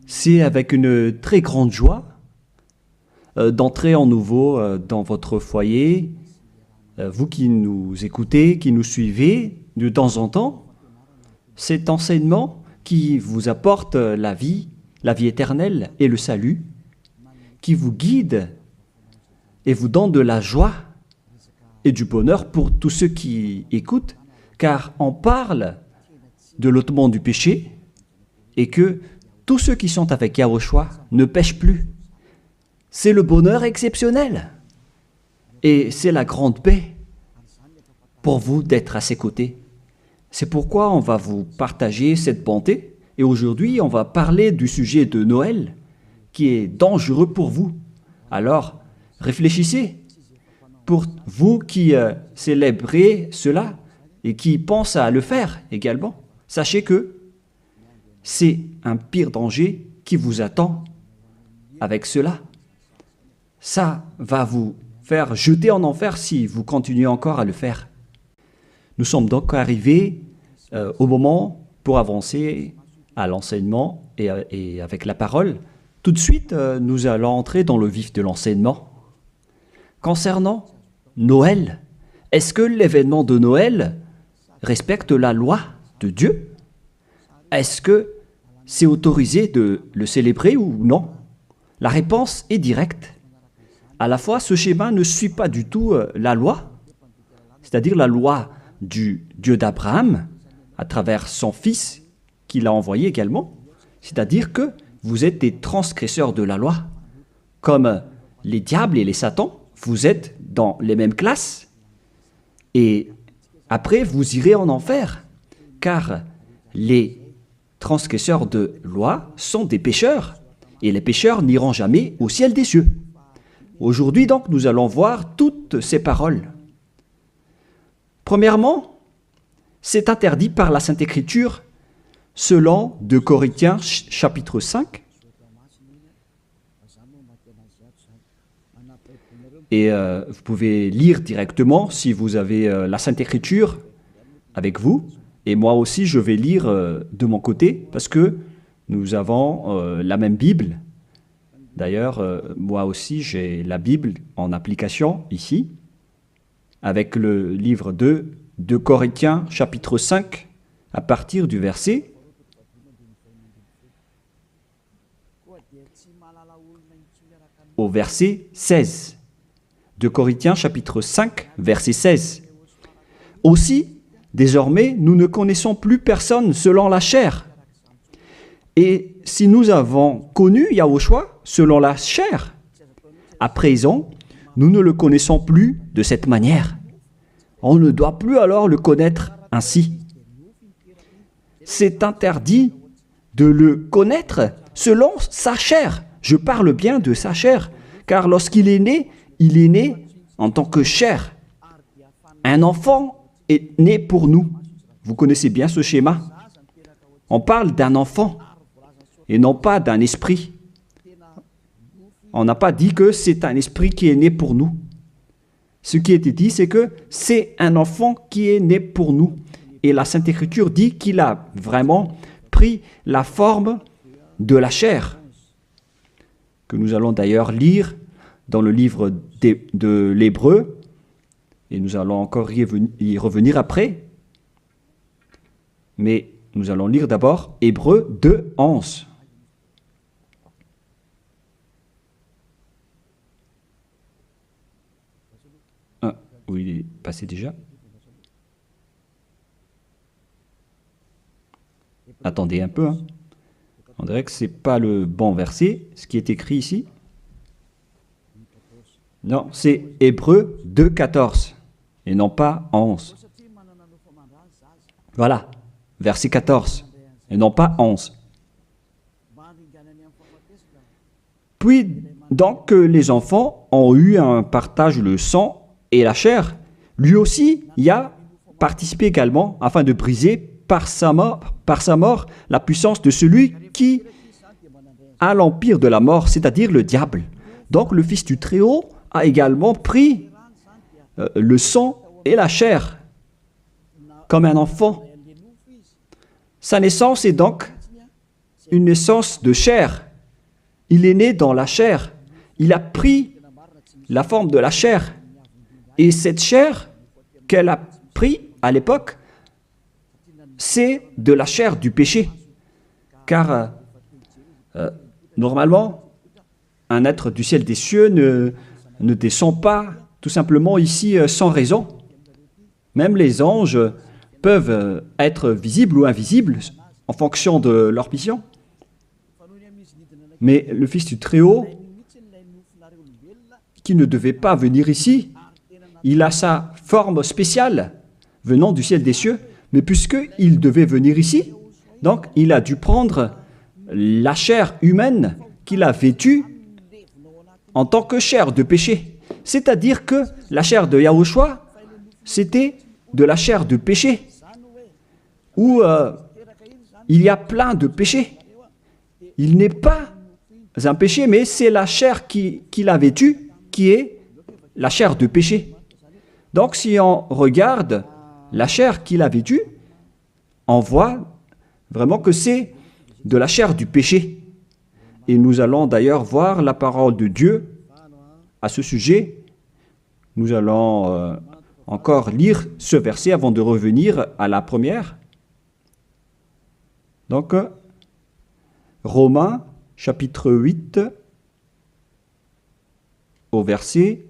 C'est avec une très grande joie d'entrer en nouveau dans votre foyer. Vous qui nous écoutez, qui nous suivez de temps en temps, cet enseignement qui vous apporte la vie éternelle et le salut, qui vous guide et vous donne de la joie et du bonheur pour tous ceux qui écoutent, car on parle de l'ôtement du péché et que tous ceux qui sont avec Yahushua ne pêchent plus. C'est le bonheur exceptionnel et c'est la grande paix pour vous d'être à ses côtés. C'est pourquoi on va vous partager cette bonté et aujourd'hui on va parler du sujet de Noël qui est dangereux pour vous. Alors réfléchissez. Pour vous qui célébrez cela et qui pensent à le faire également, sachez que c'est un pire danger qui vous attend avec cela. Ça va vous faire jeter en enfer si vous continuez encore à le faire. Nous sommes donc arrivés au moment pour avancer à l'enseignement et avec la parole. Tout de suite, nous allons entrer dans le vif de l'enseignement. Concernant Noël, est-ce que l'événement de Noël respecte la loi de Dieu? Est-ce que c'est autorisé de le célébrer ou non? La réponse est directe. À la fois, ce schéma ne suit pas du tout la loi, c'est-à-dire la loi du Dieu d'Abraham, à travers son fils qu'il a envoyé également, c'est-à-dire que vous êtes des transgresseurs de la loi, comme les diables et les satans. Vous êtes dans les mêmes classes et après vous irez en enfer, car les transgresseurs de loi sont des pécheurs et les pécheurs n'iront jamais au ciel des cieux. Aujourd'hui donc nous allons voir toutes ces paroles. Premièrement, c'est interdit par la Sainte Écriture selon 2 Corinthiens chapitre 5. Et vous pouvez lire directement si vous avez la Sainte Écriture avec vous. Et moi aussi, je vais lire de mon côté parce que nous avons la même Bible. D'ailleurs, moi aussi, j'ai la Bible en application ici avec le livre 2 Corinthiens chapitre 5 à partir du verset au verset 16. 2 Corinthiens chapitre 5, verset 16. Aussi, désormais, nous ne connaissons plus personne selon la chair. Et si nous avons connu Yahushua selon la chair, à présent, nous ne le connaissons plus de cette manière. On ne doit plus alors le connaître ainsi. C'est interdit de le connaître selon sa chair. Je parle bien de sa chair, car lorsqu'il est né, il est né en tant que chair. Un enfant est né pour nous. Vous connaissez bien ce schéma. On parle d'un enfant et non pas d'un esprit. On n'a pas dit que c'est un esprit qui est né pour nous. Ce qui était dit, c'est que c'est un enfant qui est né pour nous. Et la Sainte Écriture dit qu'il a vraiment pris la forme de la chair, que nous allons d'ailleurs lire dans le livre de l'Hébreu, et nous allons encore y revenir après. Mais nous allons lire d'abord Hébreu 2, 11. Ah, oui, il est passé déjà. Attendez un peu. On dirait que ce n'est pas le bon verset, ce qui est écrit ici. Non, c'est Hébreu 2, 14 et non pas 11. Voilà, verset 14 et non pas 11. Puis, donc, les enfants ont eu un partage le sang et la chair. Lui aussi y a participé également afin de briser par sa mort la puissance de celui qui a l'empire de la mort, c'est-à-dire le diable. Donc, le Fils du Très-Haut a également pris le sang et la chair comme un enfant. Sa naissance est donc une naissance de chair. Il est né dans la chair. Il a pris la forme de la chair. Et cette chair qu'elle a pris à l'époque, c'est de la chair du péché. Car normalement, un être du ciel des cieux ne descend pas tout simplement ici sans raison. Même les anges peuvent être visibles ou invisibles en fonction de leur mission. Mais le Fils du Très-Haut, qui ne devait pas venir ici, il a sa forme spéciale venant du ciel des cieux, mais puisqu'il devait venir ici, donc il a dû prendre la chair humaine qu'il a vêtue en tant que chair de péché. C'est-à-dire que la chair de Yahushua, c'était de la chair de péché, où il y a plein de péchés. Il n'est pas un péché, mais c'est la chair qu'il a vêtue qui est la chair de péché. Donc si on regarde la chair qu'il a vêtue, on voit vraiment que c'est de la chair du péché. Et nous allons d'ailleurs voir la parole de Dieu à ce sujet. Nous allons encore lire ce verset avant de revenir à la première. Donc, Romains, chapitre 8, au verset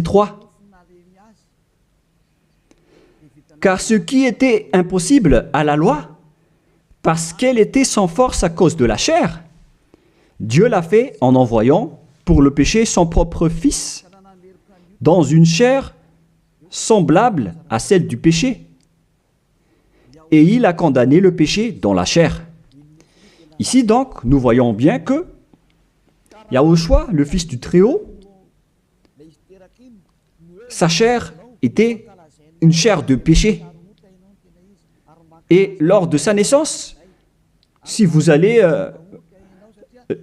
3. Car ce qui était impossible à la loi, parce qu'elle était sans force à cause de la chair, Dieu l'a fait en envoyant pour le péché son propre Fils, dans une chair semblable à celle du péché. Et il a condamné le péché dans la chair. Ici donc, nous voyons bien que Yahushua, le Fils du Très-Haut, sa chair était une chair de péché. Et lors de sa naissance, si vous allez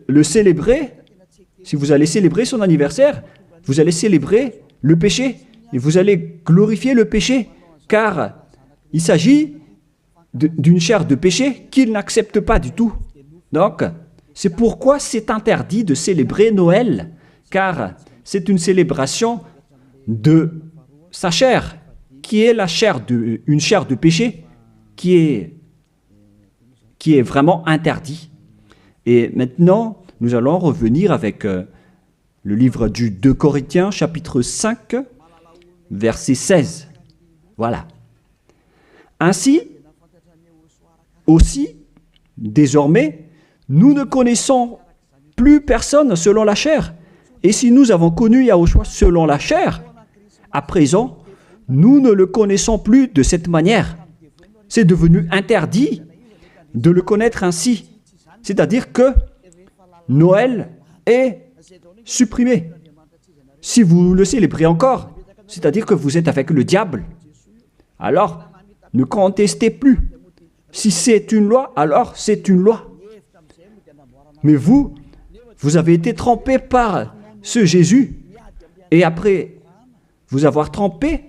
le célébrer, si vous allez célébrer son anniversaire, vous allez célébrer le péché et vous allez glorifier le péché, car il s'agit d'une chair de péché qu'il n'accepte pas du tout. Donc, c'est pourquoi c'est interdit de célébrer Noël, car c'est une célébration de sa chair, qui est une chair de péché, qui est vraiment interdit. Et maintenant, nous allons revenir avec le livre du 2 Corinthiens, chapitre 5, verset 16. Voilà. Ainsi, aussi, désormais, nous ne connaissons plus personne selon la chair. Et si nous avons connu Yahushua selon la chair, à présent, nous ne le connaissons plus de cette manière. C'est devenu interdit de le connaître ainsi. C'est-à-dire que Noël est supprimé. Si vous le célébrez encore, c'est-à-dire que vous êtes avec le diable. Alors, ne contestez plus. Si c'est une loi, alors c'est une loi. Mais vous avez été trompé par ce Jésus. Et après vous avoir trompé,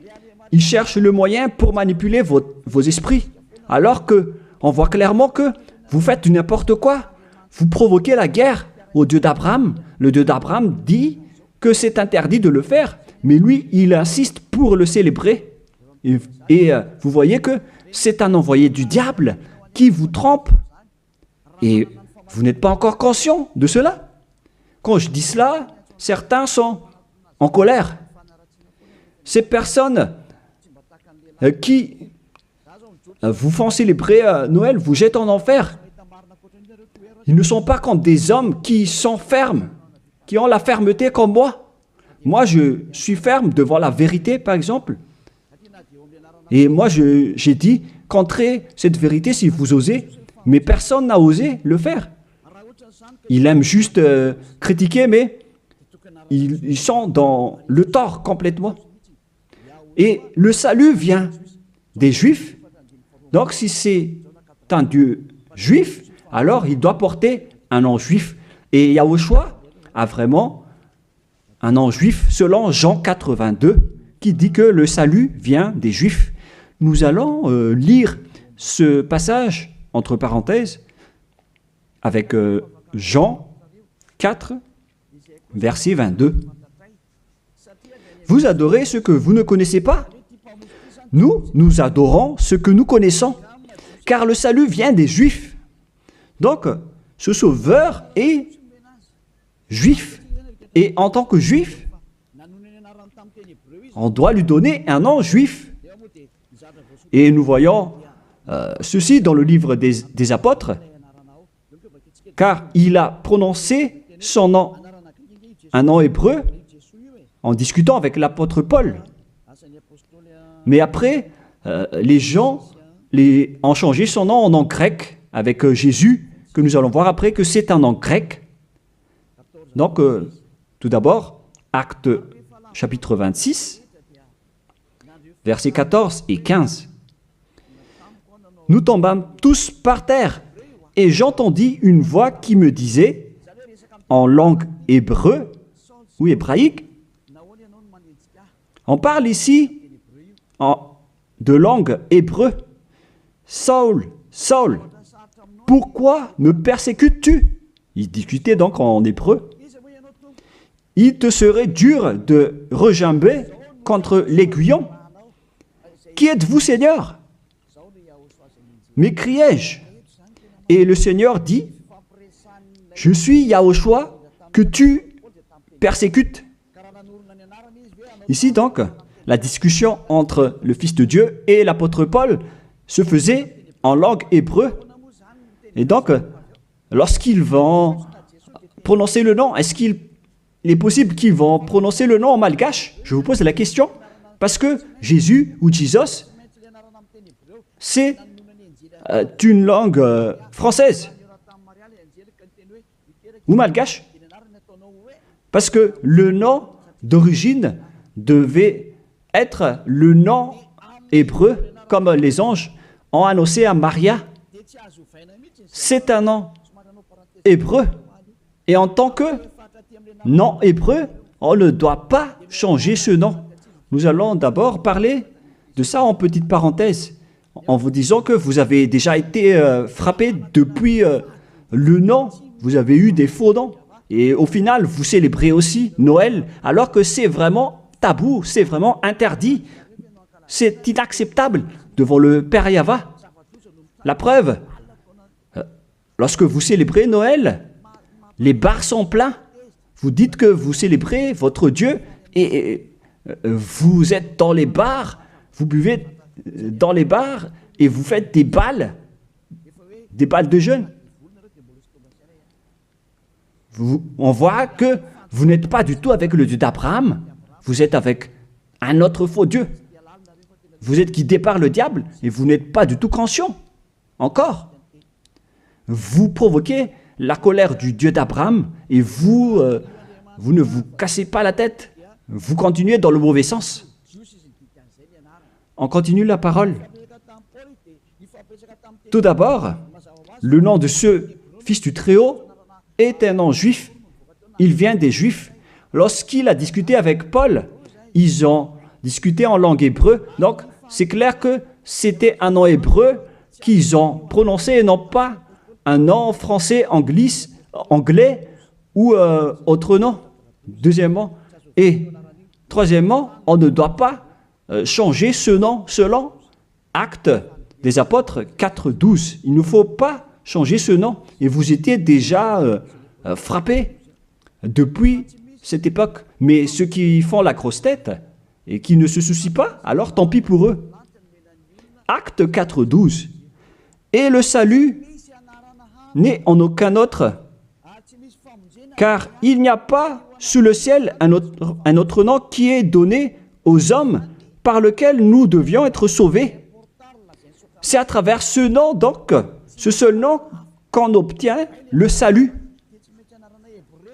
il cherche le moyen pour manipuler vos esprits. Alors qu'on voit clairement que vous faites n'importe quoi. Vous provoquez la guerre au Dieu d'Abraham. Le Dieu d'Abraham dit que c'est interdit de le faire. Mais lui, il insiste pour le célébrer. Et vous voyez que c'est un envoyé du diable qui vous trompe. Et vous n'êtes pas encore conscient de cela. Quand je dis cela, certains sont en colère. Ces personnes qui vous font célébrer Noël vous jettent en enfer. Ils ne sont pas comme des hommes qui sont fermes, qui ont la fermeté comme moi. Moi, je suis ferme devant la vérité, par exemple. Et moi, j'ai dit, contrez cette vérité si vous osez, mais personne n'a osé le faire. Ils aiment juste critiquer, mais ils sont dans le tort complètement. Et le salut vient des Juifs Donc, si c'est un Dieu juif, alors il doit porter un nom juif. Et Yahushua a vraiment un nom juif selon Jean 82, qui dit que le salut vient des Juifs. Nous allons lire ce passage, entre parenthèses, avec Jean 4, verset 22. Vous adorez ce que vous ne connaissez pas. Nous adorons ce que nous connaissons, car le salut vient des Juifs. Donc, ce Sauveur est juif. Et en tant que juif, on doit lui donner un nom juif. Et nous voyons ceci dans le livre des apôtres, car il a prononcé son nom, un nom hébreu, en discutant avec l'apôtre Paul. Mais après, les gens ont changé son nom en nom grec, avec Jésus, que nous allons voir après que c'est un nom grec. Donc, tout d'abord, Acte chapitre 26, versets 14 et 15. Nous tombâmes tous par terre, et j'entendis une voix qui me disait, en langue hébreu ou hébraïque, on parle ici de langue hébreu, Saul, Saul, pourquoi me persécutes-tu? Il discutait donc en hébreu. Il te serait dur de regimber contre l'aiguillon. Qui êtes-vous, Seigneur? M'écriai-je. Et le Seigneur dit, je suis Yahushua que tu persécutes. Ici donc, la discussion entre le Fils de Dieu et l'apôtre Paul se faisait en langue hébreu. Et donc, lorsqu'ils vont prononcer le nom, est-ce qu'il est possible qu'ils vont prononcer le nom en malgache? Je vous pose la question. Parce que Jésus ou Jesus, c'est une langue française ou malgache. Parce que le nom d'origine devait être le nom hébreu, comme les anges ont annoncé à Maria. C'est un nom hébreu. Et en tant que nom hébreu, on ne doit pas changer ce nom. Nous allons d'abord parler de ça en petite parenthèse, en vous disant que vous avez déjà été frappé depuis le nom. Vous avez eu des faux noms. Et au final, vous célébrez aussi Noël, alors que c'est vraiment tabou, c'est vraiment interdit. C'est inacceptable devant le Père Yahva. La preuve, lorsque vous célébrez Noël, les bars sont pleins. Vous dites que vous célébrez votre Dieu et vous êtes dans les bars, vous buvez dans les bars et vous faites des balles de jeûne. On voit que vous n'êtes pas du tout avec le Dieu d'Abraham, vous êtes avec un autre faux Dieu. Vous êtes guidé par le diable et vous n'êtes pas du tout conscient. Encore. Vous provoquez la colère du Dieu d'Abraham et vous ne vous cassez pas la tête. Vous continuez dans le mauvais sens. On continue la parole. Tout d'abord, le nom de ce Fils du Très-Haut est un nom juif. Il vient des Juifs. Lorsqu'il a discuté avec Paul, ils ont discuté en langue hébreu. Donc, c'est clair que c'était un nom hébreu qu'ils ont prononcé et non pas un nom français, anglais ou autre nom. Deuxièmement. Et troisièmement, on ne doit pas changer ce nom selon Actes des Apôtres 4.12. Il ne faut pas changer ce nom. Et vous étiez déjà frappés depuis cette époque. Mais ceux qui font la grosse tête et qui ne se soucient pas, alors tant pis pour eux. Acte 4.12. Et le salut n'est en aucun autre, car il n'y a pas sous le ciel un autre nom qui est donné aux hommes par lequel nous devions être sauvés. C'est à travers ce nom, donc, ce seul nom, qu'on obtient le salut.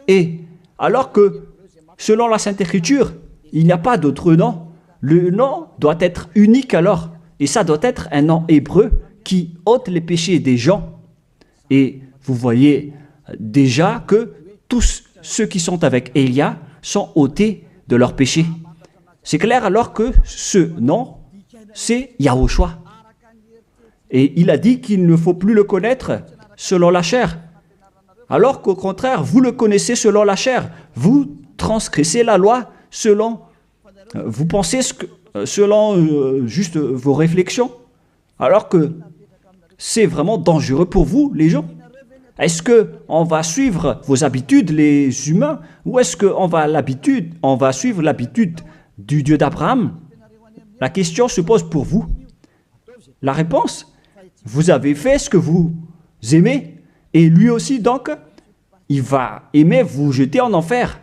Et alors que, selon la Sainte Écriture, il n'y a pas d'autre nom, le nom doit être unique alors. Et ça doit être un nom hébreu qui ôte les péchés des gens. Et vous voyez déjà que tous ceux qui sont avec Élia sont ôtés de leurs péchés. C'est clair alors que ce nom, c'est Yahushua. Et il a dit qu'il ne faut plus le connaître selon la chair. Alors qu'au contraire, vous le connaissez selon la chair. Vous transgressez la loi selon... vous pensez selon juste vos réflexions. Alors que c'est vraiment dangereux pour vous, les gens. Est-ce qu'on va suivre vos habitudes, les humains, ou est-ce qu'on va suivre l'habitude du Dieu d'Abraham? La question se pose pour vous. La réponse, vous avez fait ce que vous aimez, et lui aussi, donc, il va aimer vous jeter en enfer.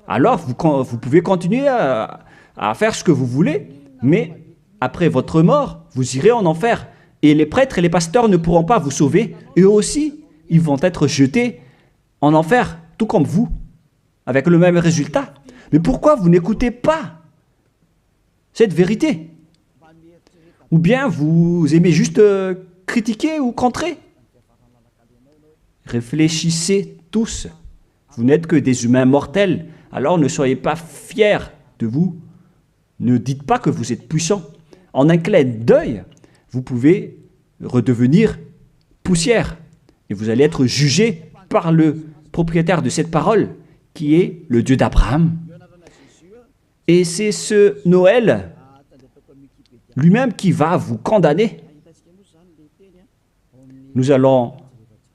Alors, vous pouvez continuer à faire ce que vous voulez, mais après votre mort, vous irez en enfer. Et les prêtres et les pasteurs ne pourront pas vous sauver. Eux aussi, ils vont être jetés en enfer, tout comme vous, avec le même résultat. Mais pourquoi vous n'écoutez pas cette vérité? Ou bien vous aimez juste critiquer ou contrer? Réfléchissez tous. Vous n'êtes que des humains mortels, alors ne soyez pas fiers de vous. Ne dites pas que vous êtes puissant. En un clin d'œil, vous pouvez redevenir poussière. Et vous allez être jugé par le propriétaire de cette parole, qui est le Dieu d'Abraham. Et c'est ce Noël lui-même qui va vous condamner. Nous allons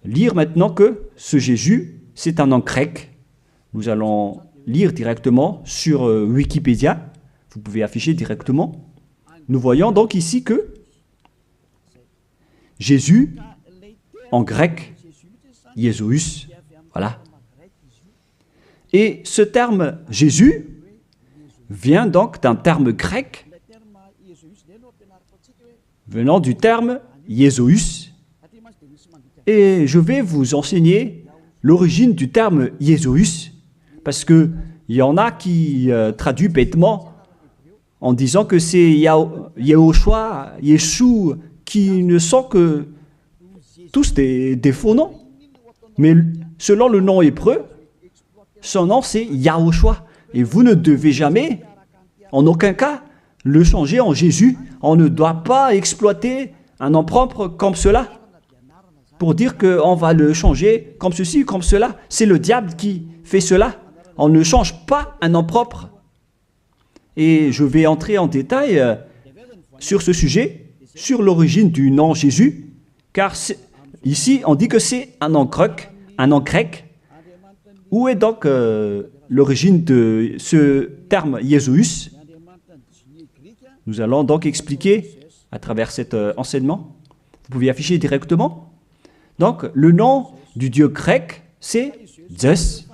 lire maintenant que ce Jésus, c'est un nom grec. Nous allons lire directement sur Wikipédia. Vous pouvez afficher directement. Nous voyons donc ici que Jésus, en grec, Jésus, voilà. Et ce terme Jésus vient donc d'un terme grec venant du terme Jésus. Et je vais vous enseigner l'origine du terme Jésus, parce qu'il y en a qui traduisent bêtement en disant que c'est Yahushua, Yeshua, qui ne sont que tous des faux noms. Mais selon le nom hébreu, son nom c'est Yahushua. Et vous ne devez jamais, en aucun cas, le changer en Jésus. On ne doit pas exploiter un nom propre comme cela pour dire qu'on va le changer comme ceci, comme cela. C'est le diable qui fait cela. On ne change pas un nom propre. Et je vais entrer en détail sur ce sujet, sur l'origine du nom Jésus, car ici on dit que c'est un nom grec. Où est donc l'origine de ce terme Jésus? Nous allons donc expliquer à travers cet enseignement. Vous pouvez afficher directement. Donc, le nom du Dieu grec, c'est Zeus.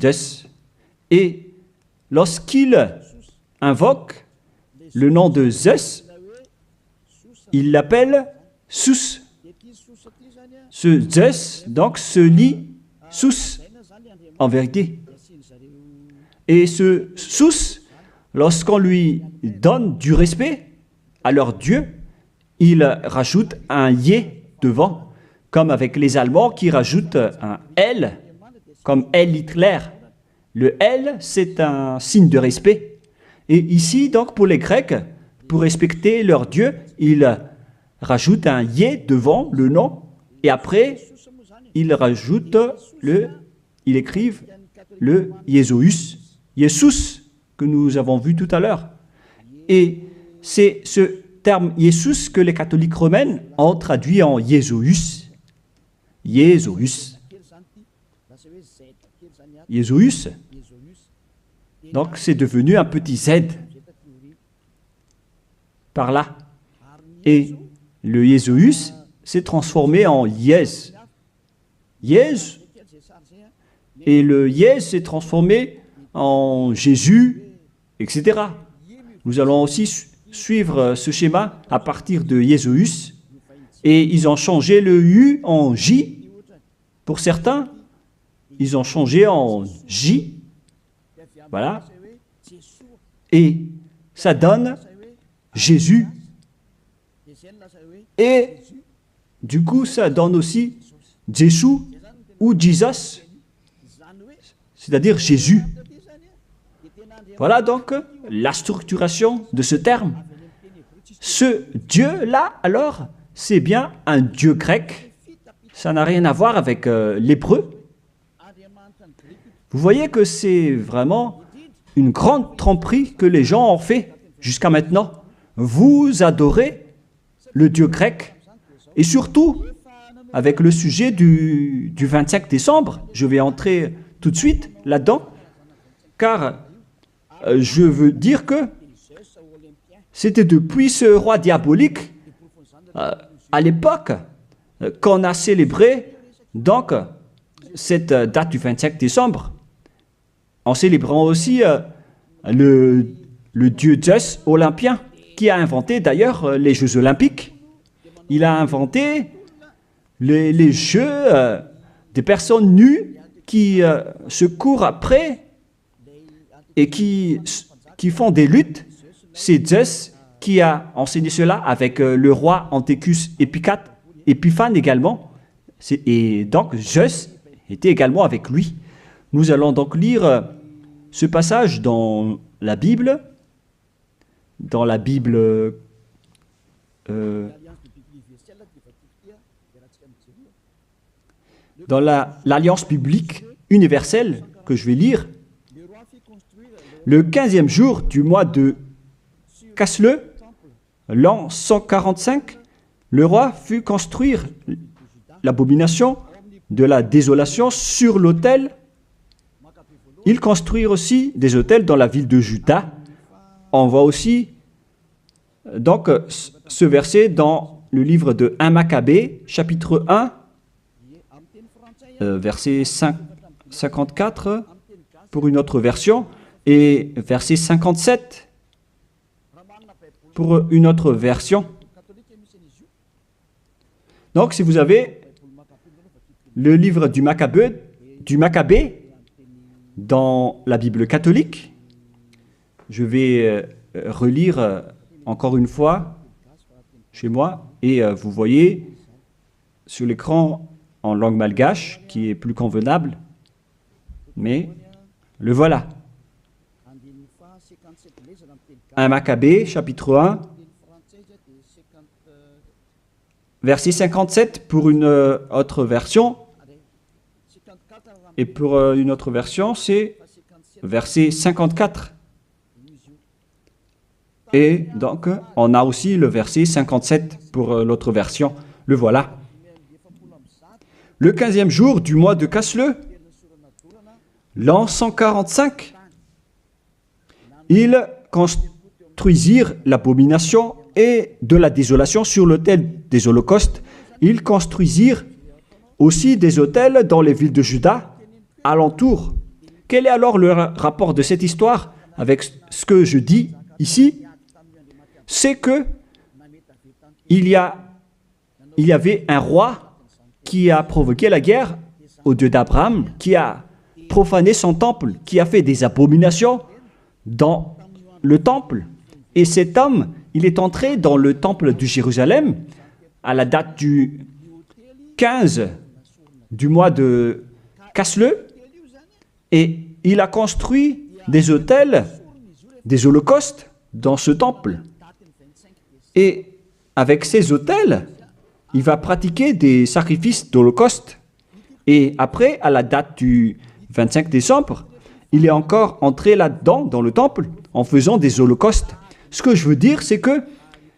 Zeus. Et lorsqu'il invoque le nom de Zeus, il l'appelle Sus. Ce Zeus, donc, se lit Sus, en vérité. Et ce Sus, lorsqu'on lui donne du respect à leur Dieu, il rajoute un Yé devant, comme avec les Allemands qui rajoutent un L, comme L Hitler. Le L, c'est un signe de respect. Et ici, donc, pour les Grecs, pour respecter leur Dieu, ils rajoutent un Yé devant le nom, et après, ils écrivent le Jésus, Jésus, que nous avons vu tout à l'heure. Et c'est ce terme Jésus que les catholiques romains ont traduit en Jésus. Jésus. Jésus. Donc c'est devenu un petit Z par là. Et le Jésus s'est transformé en Yes. Yes. Et le Yes s'est transformé en Jésus, etc. Nous allons aussi suivre ce schéma à partir de Jésus. Et ils ont changé le U en J. Pour certains, ils ont changé en J. Voilà. Et ça donne Jésus. Et du coup, ça donne aussi Jésus ou Jesus, c'est-à-dire Jésus. Voilà donc la structuration de ce terme. Ce Dieu-là, alors, c'est bien un Dieu grec. Ça n'a rien à voir avec l'hébreu. Vous voyez que c'est vraiment une grande tromperie que les gens ont fait jusqu'à maintenant. Vous adorez le Dieu grec. Et surtout, avec le sujet du 25 décembre, je vais entrer tout de suite là-dedans, car je veux dire que c'était depuis ce roi diabolique, à l'époque, qu'on a célébré donc cette date du 25 décembre, en célébrant aussi le dieu Zeus olympien, qui a inventé d'ailleurs les Jeux olympiques. Il a inventé les jeux des personnes nues qui se courent après et qui font des luttes. C'est Zeus qui a enseigné cela avec le roi Antiochus Épiphane également. Et donc Zeus était également avec lui. Nous allons donc lire ce passage dans la Bible, dans l'Alliance biblique universelle que je vais lire. Le 15e jour du mois de Casleu, l'an 145, le roi fit construire l'abomination de la désolation sur l'autel. Ils construirent aussi des autels dans la ville de Juda. On voit aussi donc ce verset dans le livre de 1 Maccabée, chapitre 1, verset 54 pour une autre version, et verset 57 pour une autre version. Donc, si vous avez le livre du Maccabée dans la Bible catholique, je vais relire encore une fois chez moi, et vous voyez sur l'écran en langue malgache, qui est plus convenable, mais le voilà. 1 Maccabée, chapitre 1, verset 57 pour une autre version, et pour une autre version, c'est verset 54. Et donc, on a aussi le verset 57 pour l'autre version. Le voilà. Le 15e jour du mois de Casleu, l'an 145, ils construisirent l'abomination et de la désolation sur l'autel des holocaustes. Ils construisirent aussi des autels dans les villes de Juda, alentour. Quel est alors le rapport de cette histoire avec ce que je dis ici? C'est que il y avait un roi qui a provoqué la guerre au Dieu d'Abraham, qui a profané son temple, qui a fait des abominations dans le temple. Et cet homme, il est entré dans le temple de Jérusalem à la date du 15 du mois de Casleu, et il a construit des autels, des holocaustes dans ce temple. Et avec ces autels, il va pratiquer des sacrifices d'holocauste. Et après, à la date du 25 décembre, il est encore entré là-dedans, dans le temple, en faisant des holocaustes. Ce que je veux dire, c'est que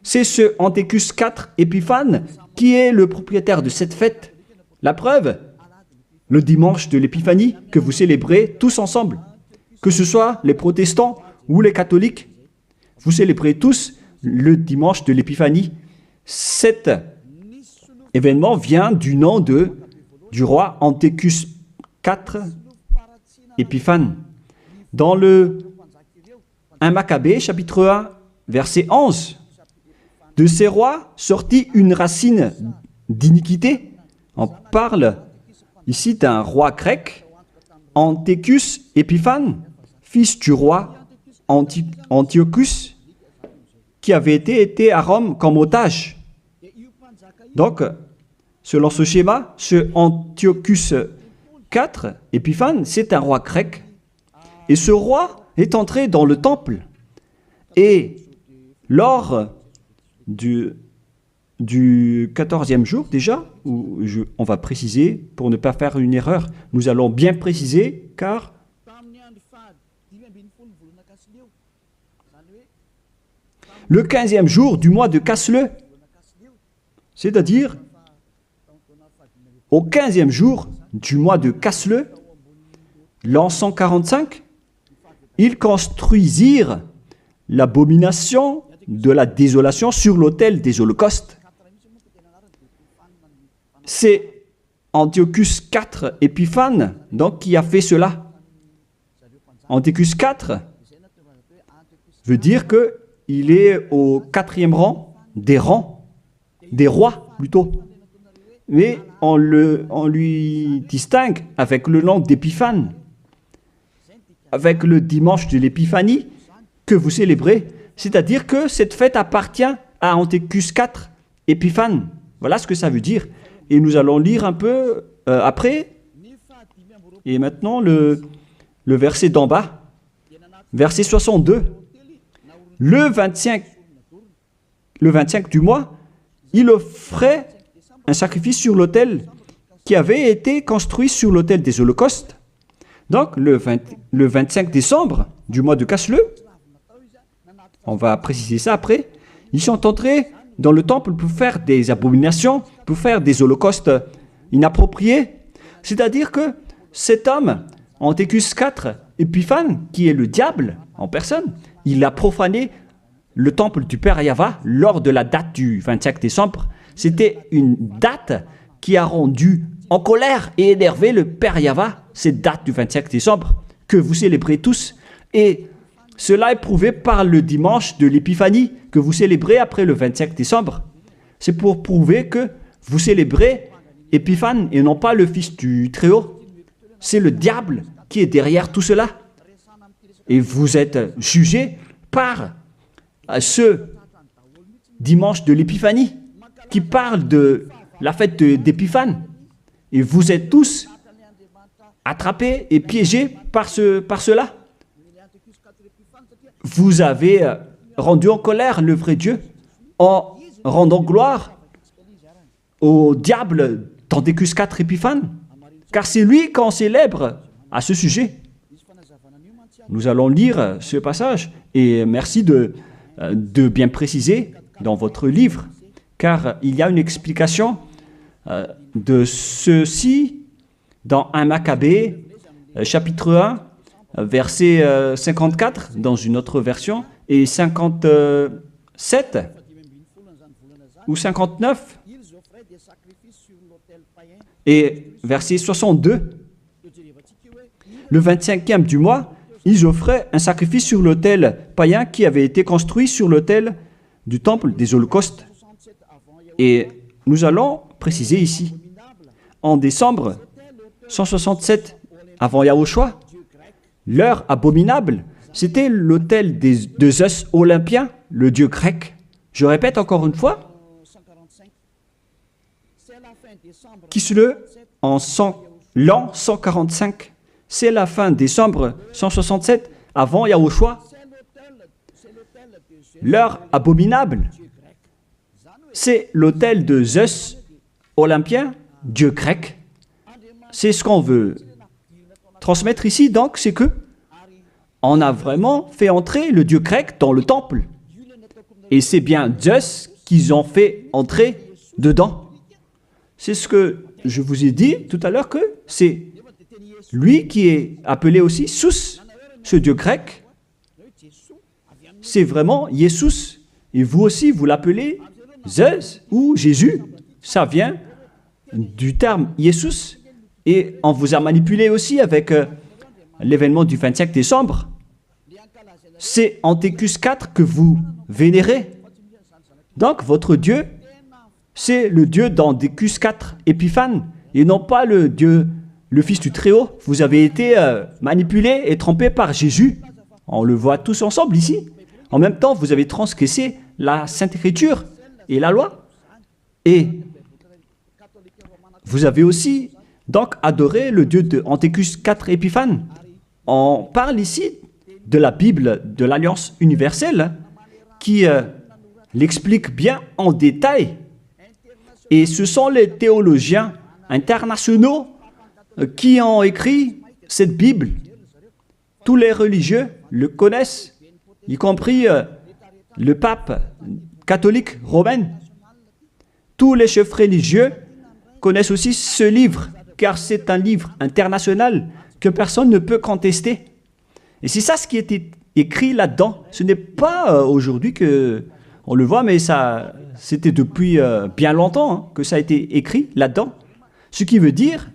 c'est ce Antiochus IV Épiphane qui est le propriétaire de cette fête. La preuve, le dimanche de l'Épiphanie que vous célébrez tous ensemble, que ce soit les protestants ou les catholiques, vous célébrez tous le dimanche de l'Épiphanie. Cet événement vient du nom du roi Antiochus IV Épiphane. Dans le 1 Maccabée, chapitre 1, verset 11, de ces rois sortit une racine d'iniquité. On parle ici d'un roi grec, Antiochus Épiphane, fils du roi Antiochus, qui avait été à Rome comme otage. Donc, selon ce schéma, ce Antiochus IV, Épiphane, c'est un roi grec. Et ce roi est entré dans le temple. Et lors du 14e jour déjà, on va préciser, pour ne pas faire une erreur, nous allons bien préciser, car le 15e jour du mois de Casleu, c'est-à-dire au 15e jour du mois de Casleu, l'an 145, ils construisirent l'abomination de la désolation sur l'autel des holocaustes. C'est Antiochus IV Épiphane donc, qui a fait cela. Antiochus IV veut dire qu'il est au 4e rang, des rois plutôt. Mais on lui distingue avec le nom d'Épiphane, avec le dimanche de l'Épiphanie que vous célébrez. C'est-à-dire que cette fête appartient à Antiochus IV Épiphane. Voilà ce que ça veut dire. Et nous allons lire un peu après. Et maintenant, le verset d'en bas, verset 62. Le 25 du mois, il offrait un sacrifice sur l'autel qui avait été construit sur l'autel des holocaustes. Donc, le 25 décembre du mois de Casleu, on va préciser ça après, ils sont entrés dans le temple pour faire des abominations, pour faire des holocaustes inappropriés. C'est-à-dire que cet homme, Antiochus IV Épiphane, qui est le diable en personne, il a profané le temple du Père Yahva lors de la date du 25 décembre. C'était une date qui a rendu en colère et énervé le Père Yahva, cette date du 25 décembre que vous célébrez tous. Et cela est prouvé par le dimanche de l'Épiphanie que vous célébrez après le 25 décembre. C'est pour prouver que vous célébrez Épiphane et non pas le Fils du Très-Haut. C'est le diable qui est derrière tout cela. Et vous êtes jugés par ce dimanche de l'Épiphanie qui parle de la fête d'Épiphane. Et vous êtes tous attrapés et piégés par cela. Vous avez rendu en colère le vrai Dieu en rendant gloire au diable d'Antiochus IV Épiphane, car c'est lui qu'on célèbre à ce sujet. Nous allons lire ce passage et merci de bien préciser dans votre livre, car il y a une explication de ceci dans 1 Maccabée, chapitre 1, verset 54, dans une autre version, et 57 ou 59, et verset 62. Le 25e du mois, ils offraient un sacrifice sur l'autel païen qui avait été construit sur l'autel du temple des holocaustes. Et nous allons préciser ici, en décembre 167 avant Yahushua, l'heure abominable, c'était l'autel de Zeus Olympien, le dieu grec. Je répète encore une fois, Kislev en l'an 145, c'est la fin décembre 167 avant Yahushua. L'heure abominable, c'est l'autel de Zeus Olympien, dieu grec. C'est ce qu'on veut transmettre ici, donc, c'est que on a vraiment fait entrer le dieu grec dans le temple. Et c'est bien Zeus qu'ils ont fait entrer dedans. C'est ce que je vous ai dit tout à l'heure, que c'est lui qui est appelé aussi Sus, ce dieu grec. C'est vraiment Jesus. Et vous aussi, vous l'appelez Zeus ou Jésus. Ça vient du terme Jesus. Et on vous a manipulé aussi avec l'événement du 25 décembre. C'est Antiochus IV que vous vénérez. Donc, votre Dieu, c'est le Dieu d'Antiochus IV Épiphane, et non pas le Dieu, le Fils du Très-Haut. Vous avez été manipulé et trompé par Jésus. On le voit tous ensemble ici. En même temps, vous avez transgressé la Sainte Écriture et la loi. Et vous avez aussi donc adoré le Dieu de Antiochus IV Épiphane. On parle ici de la Bible de l'Alliance universelle qui l'explique bien en détail. Et ce sont les théologiens internationaux qui ont écrit cette Bible. Tous les religieux le connaissent, y compris le pape catholique romain. Tous les chefs religieux connaissent aussi ce livre, car c'est un livre international que personne ne peut contester. Et c'est ça ce qui était écrit là-dedans. Ce n'est pas aujourd'hui que on le voit, mais ça, c'était depuis bien longtemps hein, que ça a été écrit là-dedans. Ce qui veut dire,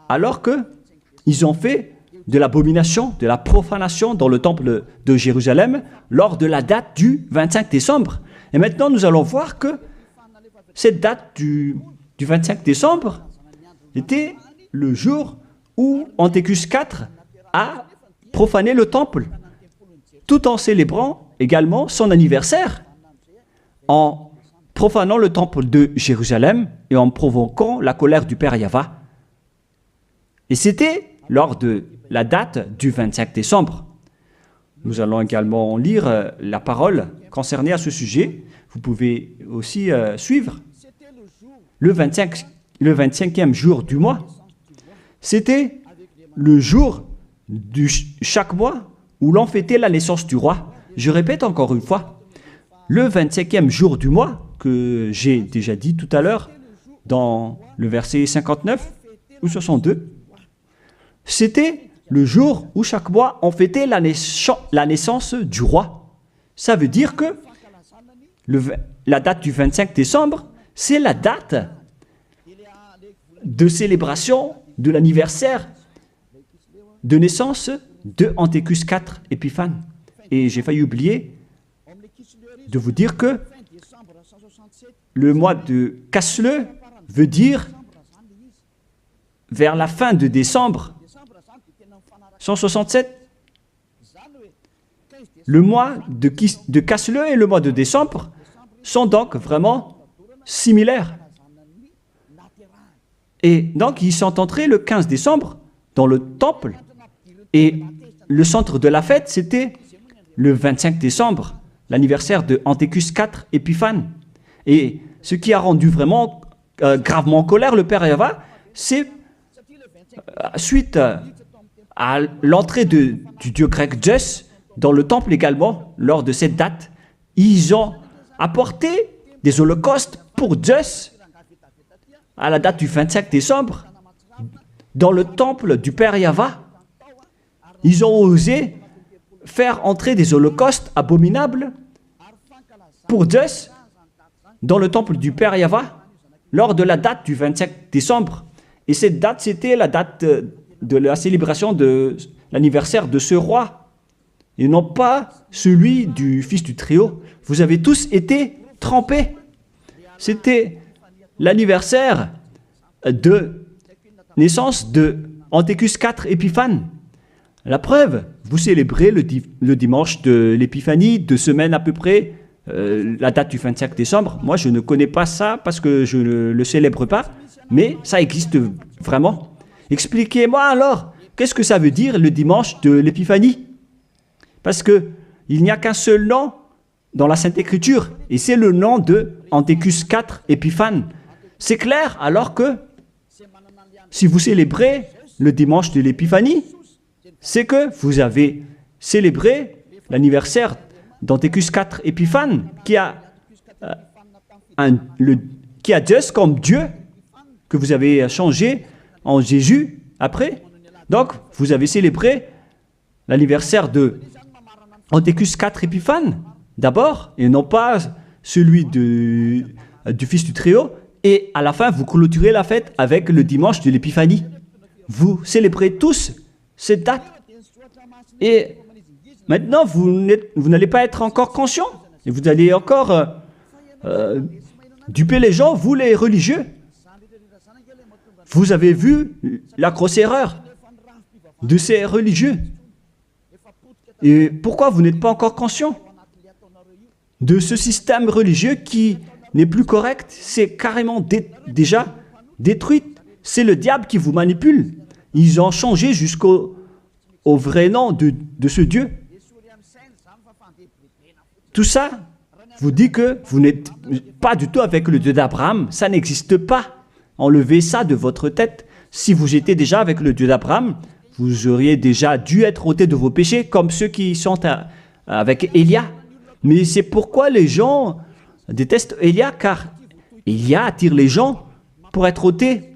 alors qu'ils ont fait de l'abomination, de la profanation dans le temple de Jérusalem lors de la date du 25 décembre. Et maintenant, nous allons voir que cette date du 25 décembre était le jour où Antiochus IV a profané le temple, tout en célébrant également son anniversaire, en profanant le temple de Jérusalem et en provoquant la colère du Père Yahva. Et c'était lors de la date du 25 décembre. Nous allons également lire la parole concernée à ce sujet. Vous pouvez aussi suivre. Le 25e jour du mois, c'était le jour de chaque mois où l'on fêtait la naissance du roi. Je répète encore une fois, le 25e jour du mois, que j'ai déjà dit tout à l'heure, dans le verset 59 ou 62, c'était le jour où chaque mois on fêtait la naissance du roi. Ça veut dire que la date du 25 décembre, c'est la date de célébration de l'anniversaire de naissance de Antiochus IV Épiphane. Et j'ai failli oublier de vous dire que le mois de Casle veut dire vers la fin de décembre 167. Le mois de Casle et le mois de décembre sont donc vraiment similaires. Et donc, ils sont entrés le 15 décembre dans le temple. Et le centre de la fête, c'était le 25 décembre, l'anniversaire de Antiochus IV Épiphane. Et ce qui a rendu vraiment gravement en colère le Père Yahva, c'est suite à l'entrée du dieu grec Zeus dans le temple également, lors de cette date, ils ont apporté des holocaustes pour Zeus à la date du 25 décembre dans le temple du Père Yahva. Ils ont osé faire entrer des holocaustes abominables pour Zeus dans le temple du Père Yahva lors de la date du 25 décembre. Et cette date, c'était la date de la célébration de l'anniversaire de ce roi, et non pas celui du fils du Très-Haut. Vous avez tous été trempés. C'était l'anniversaire de naissance de Antiochus IV Épiphane. La preuve, vous célébrez le dimanche de l'Épiphanie, 2 semaines à peu près, la date du 25 décembre. Moi, je ne connais pas ça parce que je ne le célèbre pas, mais ça existe vraiment. Expliquez-moi alors, qu'est-ce que ça veut dire le dimanche de l'Épiphanie? Parce qu'il n'y a qu'un seul nom dans la Sainte Écriture, et c'est le nom de Antiochus IV Épiphane. C'est clair alors que si vous célébrez le dimanche de l'Épiphanie, c'est que vous avez célébré l'anniversaire d'Antiochus IV Épiphane, qui a Zeus comme Dieu, que vous avez changé en Jésus après. Donc, vous avez célébré l'anniversaire de Antiochus IV Épiphane, d'abord, et non pas celui du Fils du Très-Haut. Et à la fin, vous clôturez la fête avec le dimanche de l'Épiphanie. Vous célébrez tous cette date. Et maintenant, vous n'allez pas être encore conscient. Et vous allez encore duper les gens, vous les religieux. Vous avez vu la grosse erreur de ces religieux. Et pourquoi vous n'êtes pas encore conscient de ce système religieux qui n'est plus correct? C'est carrément déjà détruite. C'est le diable qui vous manipule. Ils ont changé jusqu'au vrai nom de ce Dieu. Tout ça vous dit que vous n'êtes pas du tout avec le Dieu d'Abraham. Ça n'existe pas. Enlevez ça de votre tête. Si vous étiez déjà avec le Dieu d'Abraham, vous auriez déjà dû être ôté de vos péchés, comme ceux qui sont avec Élia. Mais c'est pourquoi les gens détestent Élia, car Élia attire les gens pour être ôtés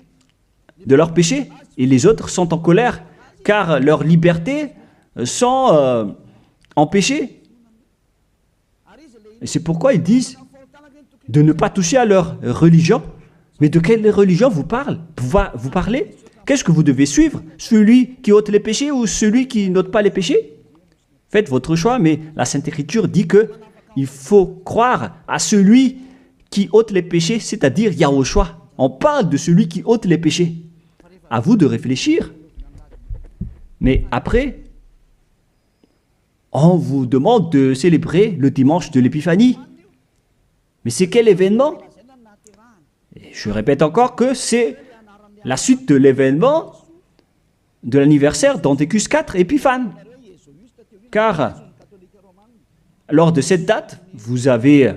de leurs péchés. Et les autres sont en colère, car leur liberté sont en péché. Et c'est pourquoi ils disent de ne pas toucher à leur religion. Mais de quelle religion vous parlez? Qu'est-ce que vous devez suivre? Celui qui ôte les péchés ou celui qui n'ôte pas les péchés? Faites votre choix, mais la Sainte Écriture dit que il faut croire à celui qui ôte les péchés, c'est-à-dire Yahushua. On parle de celui qui ôte les péchés. À vous de réfléchir. Mais après, on vous demande de célébrer le dimanche de l'Épiphanie. Mais c'est quel événement? Et je répète encore que c'est la suite de l'événement de l'anniversaire d'Antiochus IV Épiphane. Car lors de cette date, vous avez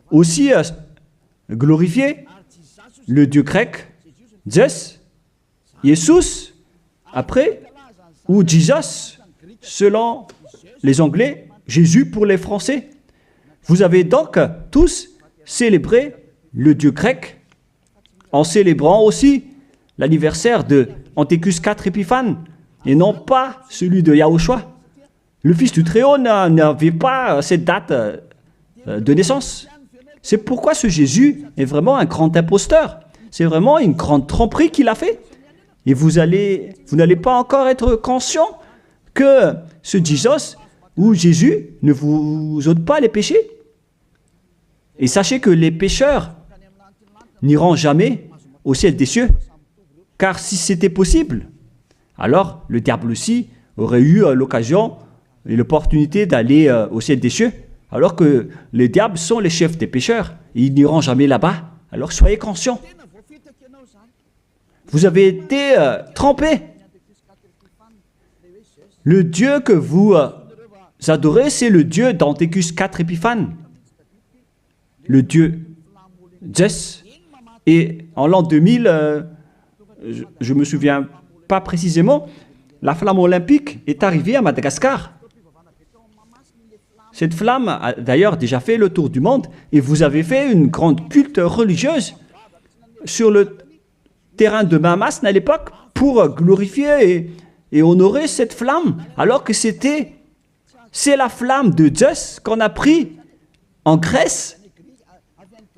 aussi glorifié le dieu grec Zeus, Jesus, après, ou Jesus, selon les Anglais, Jésus pour les Français. Vous avez donc tous célébré le dieu grec en célébrant aussi l'anniversaire de Antiochus IV Épiphane et non pas celui de Yahushua. Le Fils du Très-Haut n'avait pas cette date de naissance. C'est pourquoi ce Jésus est vraiment un grand imposteur. C'est vraiment une grande tromperie qu'il a fait. Et vous n'allez pas encore être conscient que ce Jesus ou Jésus ne vous ôte pas les péchés. Et sachez que les pécheurs n'iront jamais au ciel des cieux. Car si c'était possible, alors le diable aussi aurait eu l'occasion et l'opportunité d'aller au ciel des cieux, alors que les diables sont les chefs des pécheurs. Et ils n'iront jamais là-bas. Alors soyez conscients. Vous avez été trompés. Le Dieu que vous adorez, c'est le Dieu d'Antiochus IV Épiphane. Le Dieu Zeus. Et en l'an 2000, je ne me souviens pas précisément, la flamme olympique est arrivée à Madagascar. Cette flamme a d'ailleurs déjà fait le tour du monde et vous avez fait une grande culte religieuse sur le terrain de Mamasne à l'époque pour glorifier et honorer cette flamme, alors que c'est la flamme de Zeus qu'on a pris en Grèce.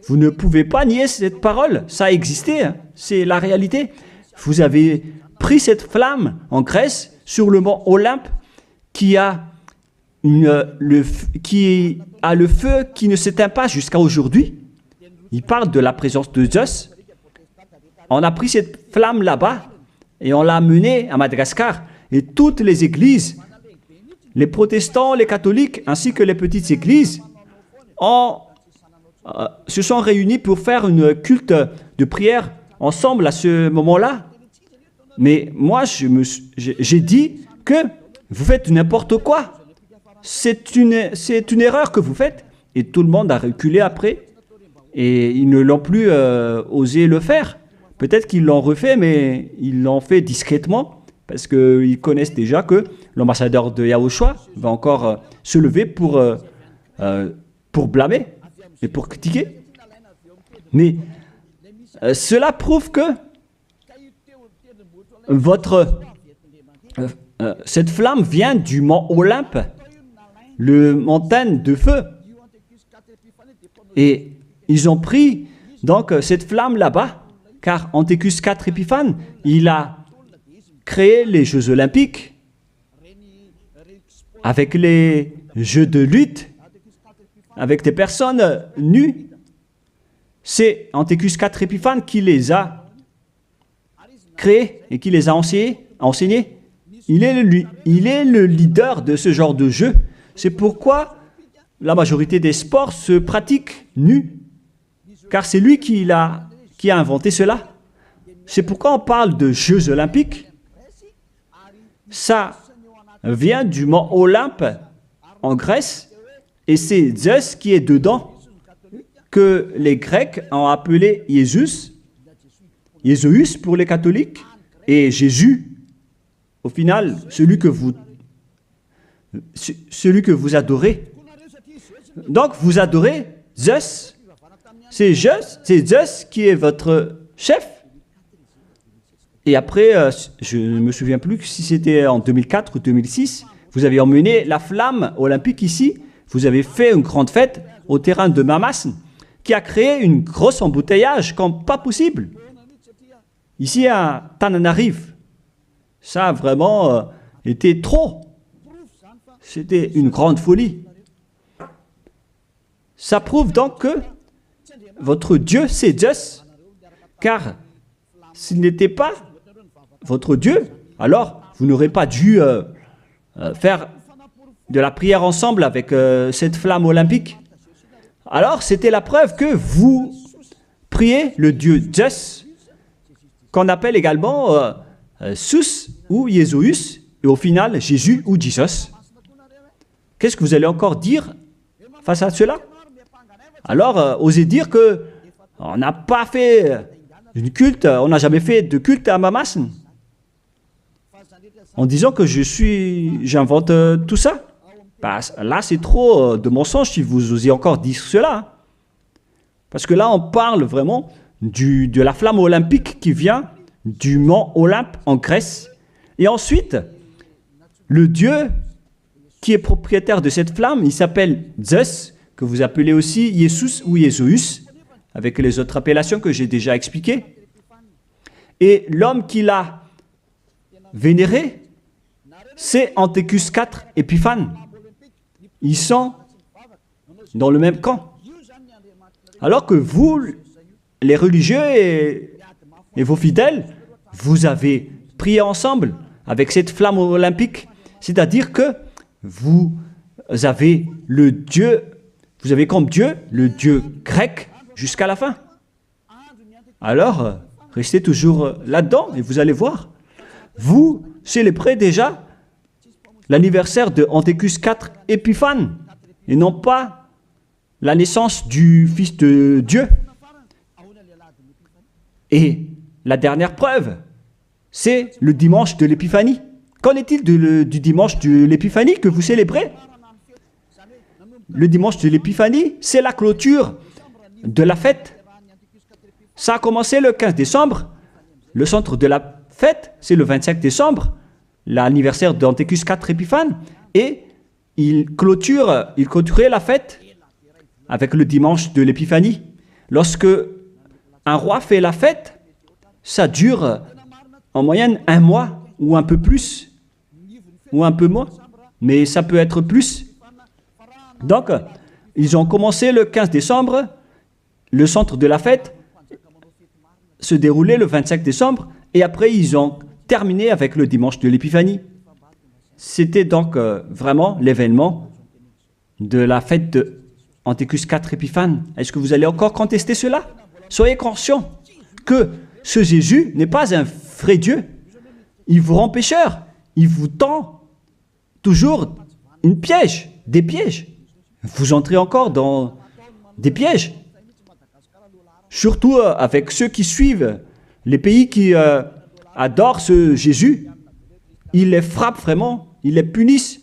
Vous ne pouvez pas nier cette parole, ça a existé, hein. C'est la réalité. Vous avez pris cette flamme en Grèce sur le mont Olympe qui a le feu qui ne s'éteint pas jusqu'à aujourd'hui. Il parle de la présence de Zeus. On a pris cette flamme là-bas et on l'a menée à Madagascar. Et toutes les églises, les protestants, les catholiques, ainsi que les petites églises, se sont réunis pour faire une culte de prière ensemble à ce moment-là. Mais moi, j'ai dit que vous faites n'importe quoi. C'est une erreur que vous faites. Et tout le monde a reculé après. Et ils ne l'ont plus osé le faire. Peut-être qu'ils l'ont refait, mais ils l'ont fait discrètement. Parce qu'ils connaissent déjà que l'ambassadeur de Yahushua va encore se lever pour blâmer et pour critiquer. Mais cela prouve que cette flamme vient du mont Olympe, le montagne de feu. Et ils ont pris donc cette flamme là-bas, car Antiochus IV Épiphane, il a créé les Jeux Olympiques avec les jeux de lutte, avec des personnes nues. C'est Antiochus IV Épiphane qui les a créés et qui les a enseignés. Il est le leader de ce genre de jeu. C'est pourquoi la majorité des sports se pratiquent nus, car c'est lui qui a inventé cela. C'est pourquoi on parle de Jeux olympiques. Ça vient du mont Olympe en Grèce et c'est Zeus qui est dedans que les Grecs ont appelé Jésus, Jésus pour les catholiques et Jésus, au final, celui que vous adorez. Donc vous adorez Zeus. C'est Zeus qui est votre chef. Et après, je ne me souviens plus si c'était en 2004 ou 2006, vous avez emmené la flamme olympique ici, vous avez fait une grande fête au terrain de Mamas, qui a créé une grosse embouteillage comme pas possible. Ici à Tananarive, ça a vraiment été trop. C'était une grande folie. Ça prouve donc que votre Dieu, c'est Zeus, car s'il n'était pas votre Dieu, alors vous n'aurez pas dû faire de la prière ensemble avec cette flamme olympique. Alors c'était la preuve que vous priez le Dieu Zeus, qu'on appelle également Sus ou Jésus, et au final Jésus ou Jesus. Qu'est-ce que vous allez encore dire face à cela? Alors, osez dire que on n'a pas fait une culte, on n'a jamais fait de culte à Mamas, en disant que j'invente tout ça. Bah, là, c'est trop de mensonges si vous osez encore dire cela. Parce que là, on parle vraiment de la flamme olympique qui vient du mont Olympe en Grèce. Et ensuite, le Dieu qui est propriétaire de cette flamme, il s'appelle Zeus, que vous appelez aussi Jesus ou Jésus, avec les autres appellations que j'ai déjà expliquées. Et l'homme qui l'a vénéré, c'est Antiochus IV Épiphane. Ils sont dans le même camp. Alors que vous, les religieux et vos fidèles, vous avez prié ensemble avec cette flamme olympique. C'est-à-dire que vous avez le Dieu, vous avez comme Dieu le Dieu grec jusqu'à la fin. Alors, restez toujours là-dedans et vous allez voir. Vous célébrez déjà l'anniversaire de Antiochus IV Épiphane et non pas la naissance du Fils de Dieu. Et la dernière preuve, c'est le dimanche de l'Épiphanie. Qu'en est-il du dimanche de l'Épiphanie que vous célébrez? Le dimanche de l'Épiphanie, c'est la clôture de la fête. Ça a commencé le 15 décembre. Le centre de la fête, c'est le 25 décembre, l'anniversaire d'Antiochus IV Épiphane. Et il clôturait la fête avec le dimanche de l'Épiphanie. Lorsque un roi fait la fête, ça dure en moyenne 1 mois ou un peu plus, ou un peu moins, mais ça peut être plus. Donc, ils ont commencé le 15 décembre, le centre de la fête se déroulait le 25 décembre, et après ils ont terminé avec le dimanche de l'Épiphanie. C'était donc vraiment l'événement de la fête de Antiochus IV Épiphane. Est-ce que vous allez encore contester cela? Soyez conscients que ce Jésus n'est pas un vrai Dieu. Il vous rend pécheur. Il vous tend toujours une piège, des pièges. Vous entrez encore dans des pièges. Surtout avec ceux qui suivent les pays qui adorent ce Jésus. Ils les frappent vraiment, ils les punissent.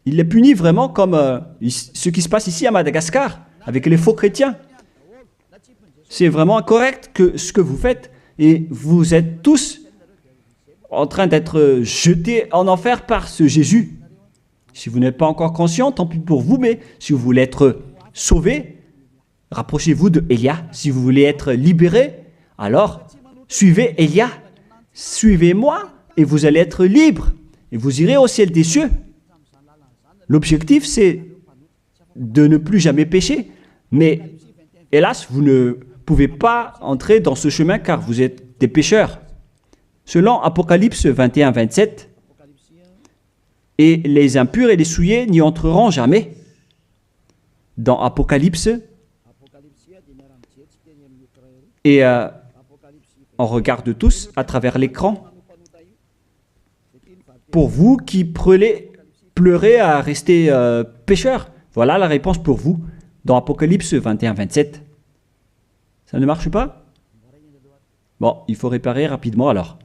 Ils les punissent vraiment comme ce qui se passe ici à Madagascar, avec les faux chrétiens. C'est vraiment incorrect ce que vous faites, et vous êtes tous en train d'être jetés en enfer par ce Jésus. Si vous n'êtes pas encore conscient, tant pis pour vous, mais si vous voulez être sauvé, rapprochez-vous de Élia. Si vous voulez être libéré, alors suivez Élia. Suivez-moi et vous allez être libre. Et vous irez au ciel des cieux. L'objectif, c'est de ne plus jamais pécher. Mais hélas, vous ne pouvez pas entrer dans ce chemin car vous êtes des pécheurs. Selon Apocalypse 21-27, et les impurs et les souillés n'y entreront jamais. Dans Apocalypse, et on regarde tous à travers l'écran. Pour vous qui pleurez à rester pécheur, voilà la réponse pour vous dans Apocalypse 21-27. Ça ne marche pas? Bon, il faut réparer rapidement alors.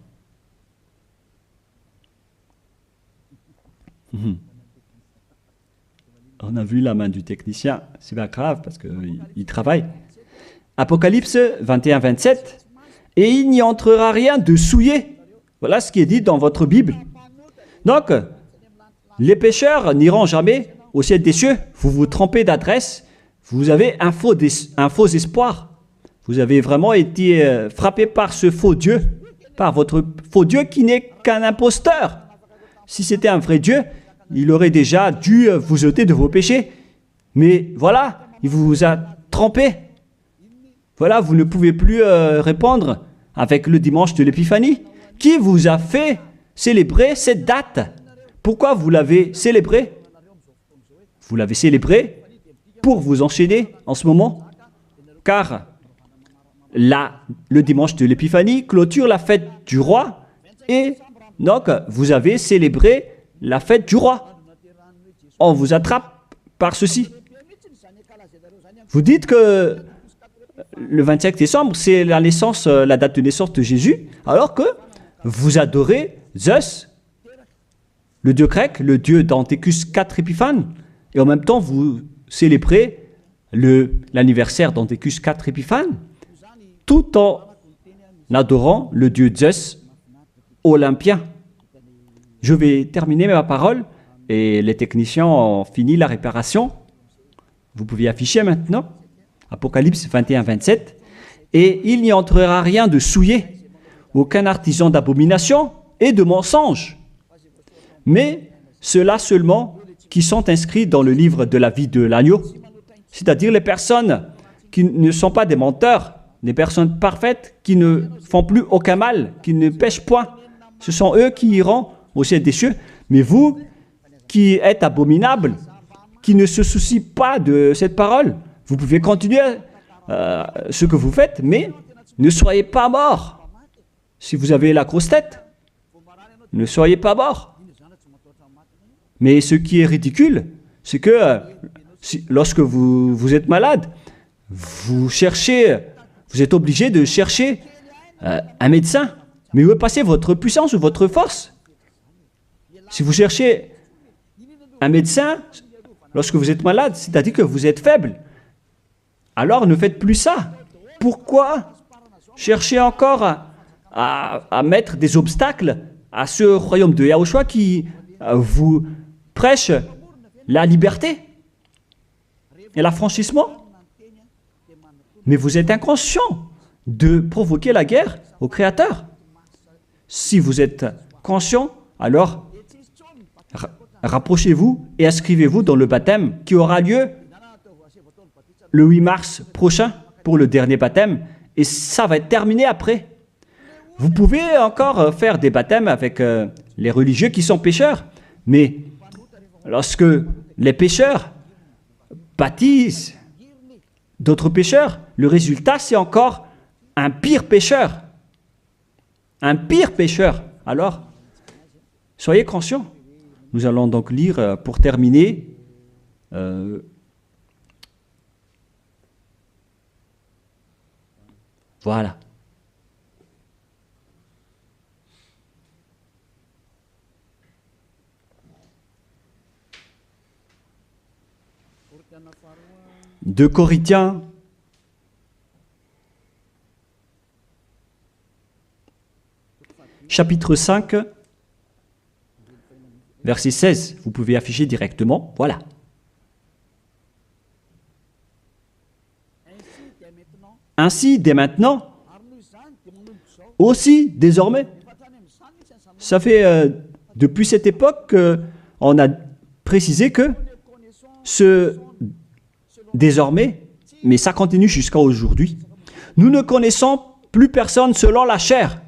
On a vu la main du technicien, c'est pas grave parce qu'il travaille. Apocalypse 21-27. Et il n'y entrera rien de souillé. Voilà ce qui est dit dans votre Bible. Donc, les pécheurs n'iront jamais au ciel des cieux. Vous vous trompez d'adresse. Vous avez un faux espoir. Vous avez vraiment été frappé par ce faux Dieu, par votre faux Dieu qui n'est qu'un imposteur. Si c'était un vrai Dieu, il aurait déjà dû vous ôter de vos péchés. Mais voilà, il vous a trompé. Voilà, vous ne pouvez plus répondre avec le dimanche de l'Épiphanie. Qui vous a fait célébrer cette date? Pourquoi vous l'avez célébrée? Vous l'avez célébrée pour vous enchaîner en ce moment. Car là, le dimanche de l'Épiphanie clôture la fête du roi. Et donc, vous avez célébré la fête du roi. On vous attrape par ceci. Vous dites que le 25 décembre, c'est la date de naissance de Jésus, alors que vous adorez Zeus, le dieu grec, le dieu d'Anthécus 4 Épiphanes, et en même temps, vous célébrez l'anniversaire d'Anthécus 4 Épiphanes, tout en adorant le dieu Zeus olympien. Je vais terminer ma parole, et les techniciens ont fini la réparation. Vous pouvez afficher maintenant. Apocalypse 21-27. Et il n'y entrera rien de souillé, aucun artisan d'abomination et de mensonge, mais ceux-là seulement qui sont inscrits dans le livre de la vie de l'agneau, c'est-à-dire les personnes qui ne sont pas des menteurs, des personnes parfaites qui ne font plus aucun mal, qui ne pêchent point. Ce sont eux qui iront au ciel des cieux. Mais vous, qui êtes abominables, qui ne se soucient pas de cette parole, vous pouvez continuer ce que vous faites, mais ne soyez pas morts. Si vous avez la grosse tête, ne soyez pas morts. Mais ce qui est ridicule, c'est que lorsque vous êtes malade, vous êtes obligé de chercher un médecin. Mais où est passée votre puissance ou votre force? Si vous cherchez un médecin lorsque vous êtes malade, c'est-à-dire que vous êtes faible. Alors ne faites plus ça. Pourquoi chercher encore à mettre des obstacles à ce royaume de Yahushua qui vous prêche la liberté et l'affranchissement? Mais vous êtes inconscient de provoquer la guerre au Créateur. Si vous êtes conscient, alors rapprochez-vous et inscrivez-vous dans le baptême qui aura lieu le 8 mars prochain pour le dernier baptême, et ça va être terminé après. Vous pouvez encore faire des baptêmes avec les religieux qui sont pécheurs, mais lorsque les pécheurs baptisent d'autres pécheurs, le résultat c'est encore un pire pécheur. Un pire pécheur. Alors, soyez conscients. Nous allons donc lire pour terminer voilà. De Corinthiens, chapitre 5, verset 16. Vous pouvez afficher directement. Voilà. Ainsi, dès maintenant, aussi désormais. Ça fait depuis cette époque qu'on a précisé que ce désormais, mais ça continue jusqu'à aujourd'hui, nous ne connaissons plus personne selon la chair.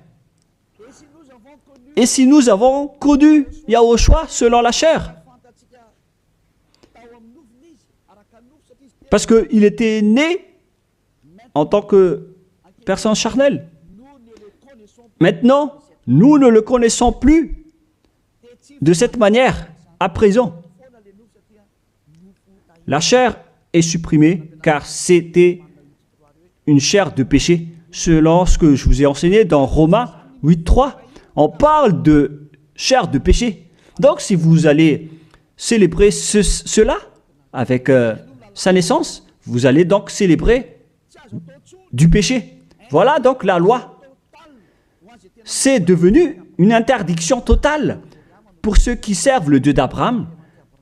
Et si nous avons connu Yahushua selon la chair, parce qu'il était né en tant que personne charnelle, Maintenant, nous ne le connaissons plus de cette manière. À présent, la chair est supprimée car c'était une chair de péché. Selon ce que je vous ai enseigné dans Romains 8.3, on parle de chair de péché. Donc, si vous allez célébrer cela avec sa naissance, vous allez donc célébrer du péché. Voilà donc la loi. C'est devenu une interdiction totale pour ceux qui servent le Dieu d'Abraham.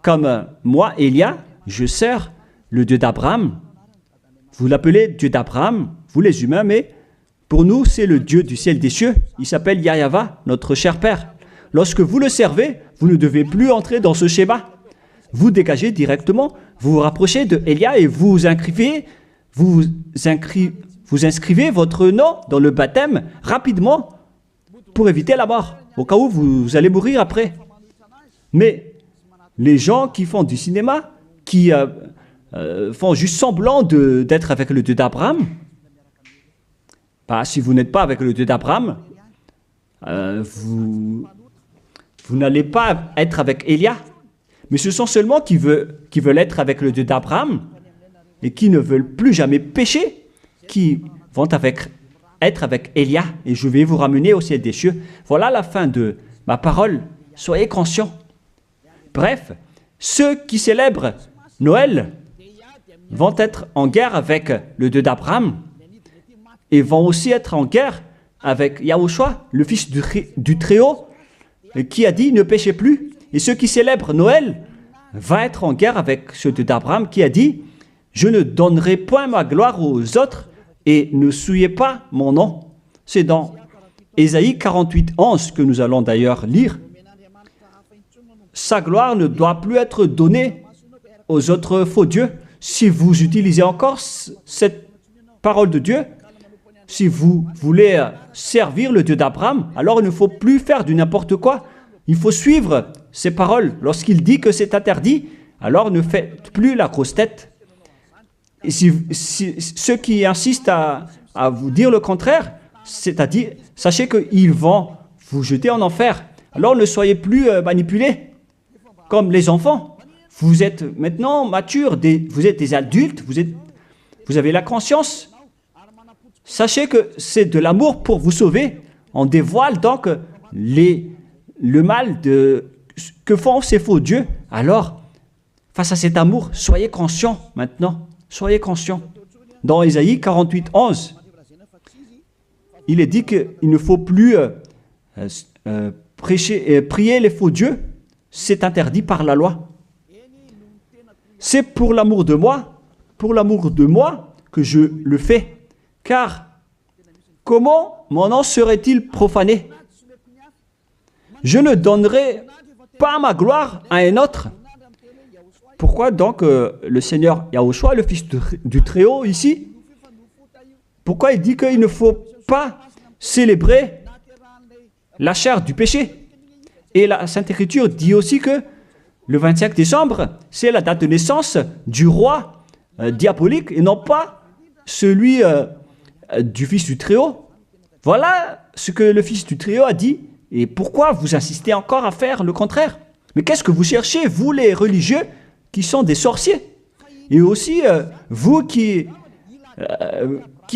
Comme moi, Élia, je sers le Dieu d'Abraham. Vous l'appelez Dieu d'Abraham, vous les humains, mais pour nous, c'est le Dieu du ciel des cieux. Il s'appelle Yahweh, notre cher Père. Lorsque vous le servez, vous ne devez plus entrer dans ce schéma. Vous dégagez directement, vous vous rapprochez de Élia et vous inscrivez votre nom dans le baptême rapidement pour éviter la mort, au cas où vous allez mourir après. Mais les gens qui font du cinéma, qui font juste semblant d'être avec le Dieu d'Abraham, si vous n'êtes pas avec le Dieu d'Abraham, vous n'allez pas être avec Élia. Mais ce sont seulement qui veulent être avec le Dieu d'Abraham et qui ne veulent plus jamais pécher, qui vont être avec Élia. Et je vais vous ramener au ciel des cieux. Voilà la fin de ma parole. Soyez conscients. Bref, ceux qui célèbrent Noël vont être en guerre avec le Dieu d'Abraham et vont aussi être en guerre avec Yahushua, le fils du Très-Haut, qui a dit « ne péchez plus ». Et ceux qui célèbrent Noël vont être en guerre avec ce Dieu d'Abraham qui a dit « je ne donnerai point ma gloire aux autres et ne souillez pas mon nom ». C'est dans Ésaïe 48:11 que nous allons d'ailleurs lire. Sa gloire ne doit plus être donnée aux autres faux dieux. Si vous utilisez encore cette parole de Dieu, si vous voulez servir le Dieu d'Abraham, alors il ne faut plus faire du n'importe quoi. Il faut suivre ses paroles. Lorsqu'il dit que c'est interdit, alors ne faites plus la grosse tête. Et ceux qui insistent à vous dire le contraire, c'est-à-dire, sachez qu'ils vont vous jeter en enfer. Alors ne soyez plus manipulés comme les enfants. Vous êtes maintenant matures, vous êtes des adultes, vous avez la conscience. Sachez que c'est de l'amour pour vous sauver. On dévoile donc le mal que font ces faux dieux. Alors, face à cet amour, soyez conscients maintenant. Soyez conscients. Dans Ésaïe 48:11, il est dit qu'il ne faut plus prier les faux dieux. C'est interdit par la loi. C'est pour l'amour de moi que je le fais. Car comment mon nom serait-il profané? Je ne donnerai pas ma gloire à un autre. Pourquoi donc le Seigneur Yahushua, le Fils du Très-Haut ici, pourquoi il dit qu'il ne faut pas célébrer la chair du péché? Et la Sainte Écriture dit aussi que le 25 décembre, c'est la date de naissance du roi diabolique et non pas celui du Fils du Très-Haut. Voilà ce que le Fils du Très-Haut a dit. Et pourquoi vous insistez encore à faire le contraire? Mais qu'est-ce que vous cherchez, vous les religieux qui sont des sorciers? Et aussi, vous qui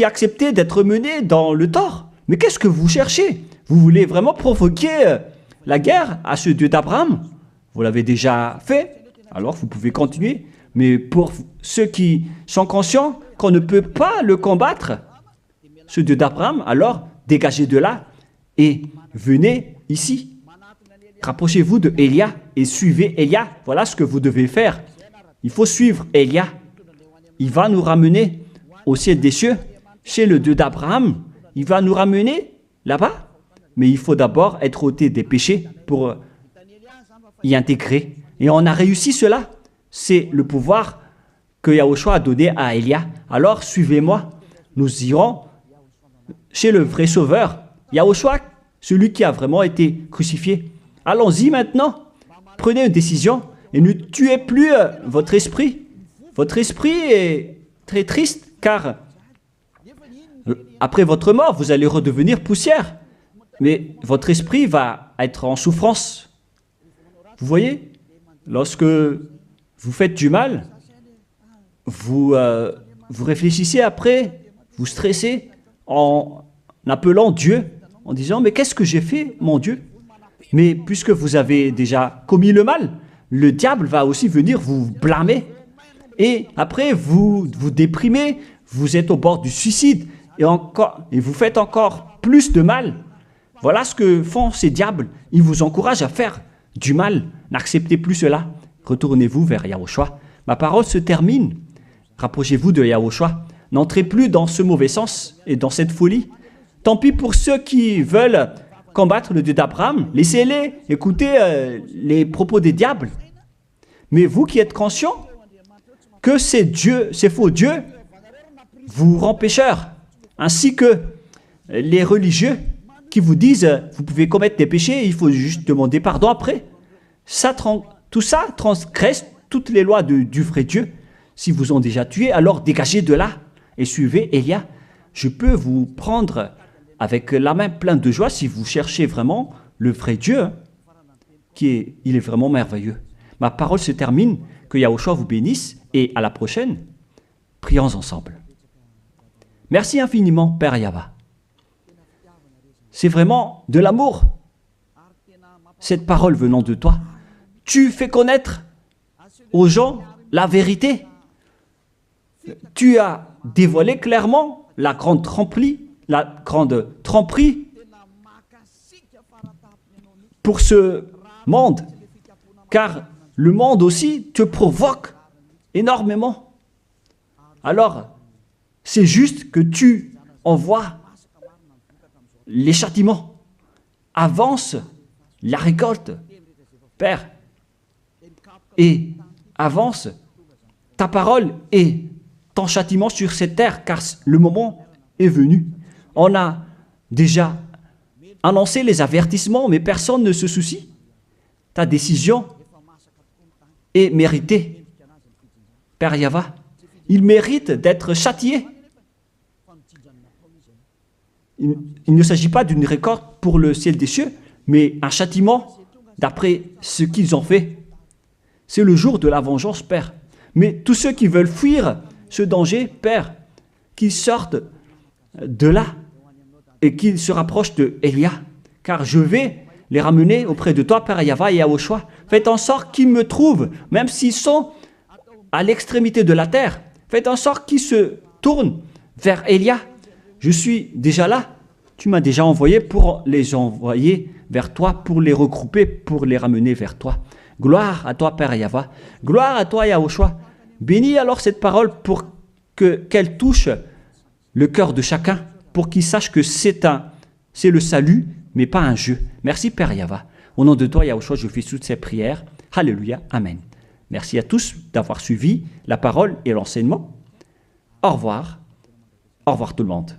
acceptez d'être menés dans le tort. Mais qu'est-ce que vous cherchez? Vous voulez vraiment provoquer la guerre à ce Dieu d'Abraham? Vous l'avez déjà fait, alors vous pouvez continuer. Mais pour ceux qui sont conscients qu'on ne peut pas le combattre, ce Dieu d'Abraham, alors dégagez de là et venez ici. Rapprochez-vous de Élia et suivez Élia. Voilà ce que vous devez faire. Il faut suivre Élia. Il va nous ramener au ciel des cieux, chez le Dieu d'Abraham. Il va nous ramener là-bas. Mais il faut d'abord être ôté des péchés pour y intégrer. Et on a réussi cela. C'est le pouvoir que Yahushua a donné à Élia. Alors suivez-moi. Nous irons chez le vrai Sauveur, Yahushua, celui qui a vraiment été crucifié. Allons-y maintenant. Prenez une décision et ne tuez plus votre esprit. Votre esprit est très triste car après votre mort, vous allez redevenir poussière. mais votre esprit va être en souffrance. Vous voyez, lorsque vous faites du mal, vous réfléchissez après, vous stressez en appelant Dieu, en disant « Mais qu'est-ce que j'ai fait, mon Dieu ?» Mais puisque vous avez déjà commis le mal, le diable va aussi venir vous blâmer. Et après, vous vous déprimez, vous êtes au bord du suicide, et vous faites encore plus de mal. Voilà ce que font ces diables. Ils vous encouragent à faire du mal. N'acceptez plus cela. Retournez-vous vers Yahushua. Ma parole se termine. Rapprochez-vous de Yahushua. N'entrez plus dans ce mauvais sens et dans cette folie. Tant pis pour ceux qui veulent combattre le Dieu d'Abraham. Laissez-les écouter les propos des diables. Mais vous qui êtes conscients que ces faux dieux vous rendent pécheurs, ainsi que les religieux qui vous disent « vous pouvez commettre des péchés, il faut juste demander pardon après ». Tout ça transgresse toutes les lois du vrai Dieu. Si vous ont déjà tué, alors dégagez de là et suivez Élia. Je peux vous prendre avec la main pleine de joie si vous cherchez vraiment le vrai Dieu, il est vraiment merveilleux. Ma parole se termine, que Yahushua vous bénisse et à la prochaine, prions ensemble. Merci infiniment, Père Yahva. C'est vraiment de l'amour, cette parole venant de toi. Tu fais connaître aux gens la vérité. Tu as dévoilé clairement la grande tromperie pour ce monde, car le monde aussi te provoque énormément. Alors, c'est juste que tu envoies les châtiments. Avance la récolte, Père, et avance ta parole et ton châtiment sur cette terre, car le moment est venu. On a déjà annoncé les avertissements, mais personne ne se soucie. Ta décision est méritée. Père Yahva, il mérite d'être châtié. Il ne s'agit pas d'une récolte pour le ciel des cieux, mais un châtiment d'après ce qu'ils ont fait. C'est le jour de la vengeance, Père. Mais tous ceux qui veulent fuir ce danger, Père, qu'ils sortent de là et qu'ils se rapprochent de Élia, car je vais les ramener auprès de toi, Père Yahva et Yahushua. Faites en sorte qu'ils me trouvent, même s'ils sont à l'extrémité de la terre. Faites en sorte qu'ils se tournent vers Élia. Je suis déjà là. Tu m'as déjà envoyé pour les envoyer vers toi, pour les regrouper, pour les ramener vers toi. Gloire à toi, Père Yahva. Gloire à toi, Yahushua. Bénis alors cette parole pour qu'elle touche le cœur de chacun, pour qu'il sache que c'est le salut, mais pas un jeu. Merci, Père Yahva. Au nom de toi, Yahushua, je fais toutes ces prières. Alléluia. Amen. Merci à tous d'avoir suivi la parole et l'enseignement. Au revoir. Au revoir tout le monde.